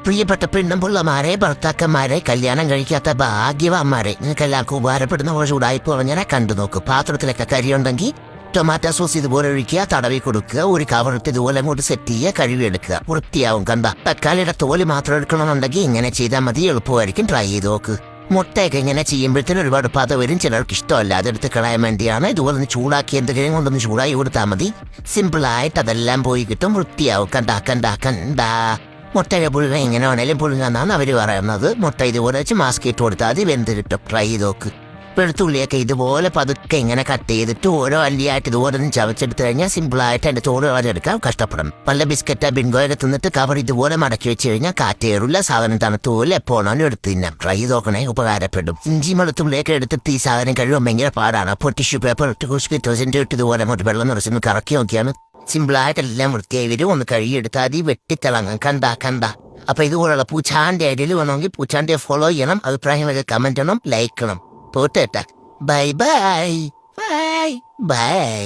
പ്രിയപ്പെട്ട പെണ്ണുമ്പുള്ളമാരെ ഭർത്താക്കന്മാരെ കല്യാണം കഴിക്കാത്ത ഭാഗ്യവാന്മാരെ നിങ്ങൾക്കെല്ലാവർക്കും ഉപകാരപ്പെടുന്ന കുറച്ച് ഉടായ്പ പറഞ്ഞാൽ കണ്ടു നോക്കും. പാത്രത്തിലൊക്കെ കരിയുണ്ടെങ്കിൽ ടൊമാറ്റോ സോസ് ഇതുപോലെ ഒഴിക്കുക, തടവി കൊടുക്കുക, ഒരു കവറിട്ട് ഇതുപോലെ അങ്ങോട്ട് സെറ്റ് ചെയ്യുക, കഴുകിയെടുക്കുക, വൃത്തിയാവും. കണ്ട തക്കാളിയുടെ തോല് മാത്രം എടുക്കണമെന്നുണ്ടെങ്കിൽ ഇങ്ങനെ ചെയ്താൽ മതി, എളുപ്പമായിരിക്കും. ട്രൈ ചെയ്ത് നോക്ക്. മുട്ടയൊക്കെ ഇങ്ങനെ ചെയ്യുമ്പോഴത്തേനും ഒരുപാട് പത വരും, ചിലർക്ക് ഇഷ്ടമല്ല, അതെടുത്ത് കളയാൻ വേണ്ടിയാണ്. ഇതുപോലെ ഒന്ന് ചൂടാക്കി എന്തെങ്കിലും കൊണ്ടൊന്ന് ചൂടാക്കി കൊടുത്താൽ മതി. സിമ്പിളായിട്ട് അതെല്ലാം പോയി കിട്ടും, വൃത്തിയാവും. കണ്ടാ മുട്ടയുടെ പുഴുങ്ങ എങ്ങനെ വേണേലും പുഴുങ്ങാന്നാണ് അവർ പറയുന്നത്. മുട്ട ഇതുപോലെ വെച്ച് മാസ്ക് ഇട്ട് കൊടുത്താൽ മതി, വെന്ത് കിട്ടും. ട്രൈ ചെയ്ത് നോക്ക്. വെളുത്തുള്ളിയൊക്കെ ഇതുപോലെ പതുക്കെ ഇങ്ങനെ കട്ട് ചെയ്തിട്ട് ഓരോ അല്ലിയായിട്ട് ഇതുപോലെ ഒന്ന് ചവച്ചെടുത്ത് കഴിഞ്ഞാൽ സിമ്പിളായിട്ട് അതിൻ്റെ തോട് കളഞ്ഞെടുക്കാൻ കഷ്ടപ്പെടണം. പല ബിസ്ക്കറ്റ് ബിൻഗോയൊക്കെ തിന്നിട്ട് കവർ ഇതുപോലെ മടക്കി വെച്ച് കഴിഞ്ഞാൽ കാറ്റേറില്ല, സാധനം തണുത്തുപോലെ എപ്പോഴാലും എടുത്ത് തിന്നാം. ട്രൈ ചെയ്ത് നോക്കണേ, ഉപകാരപ്പെടും. ഇഞ്ചി വെളുത്തുള്ളിയൊക്കെ എടുത്തിട്ട് ഈ സാധനം കഴിയുമ്പോൾ ഭയങ്കര പാടാണ്. അപ്പോൾ ടിഷ്യൂ പേപ്പർ ഇട്ട് കുസ്കിറ്റോസിൻ്റെ ഇട്ട് ഇതുപോലെ അങ്ങോട്ട് വെള്ളം നിറച്ചൊന്ന് കറക്കി നോക്കിയാണ് സിമ്പിളായിട്ടെല്ലാം വൃത്തിയായി വരും. ഒന്ന് കഴുകിയെടുത്താൽ മതി, വെട്ടിത്തിളങ്ങും. കണ്ട അപ്പോൾ ഇതുപോലുള്ള പൂച്ചാൻ്റെ ഐഡിയയിൽ വന്നെങ്കിൽ പൂച്ചാൻ്റെ ഫോളോ ചെയ്യണം. അഭിപ്രായങ്ങളൊക്കെ കമൻറ്റ് ചെയ്യണം, ലൈക്ക് ചെയ്യണം. പോട്ടേട്ടാ. Bye bye bye by.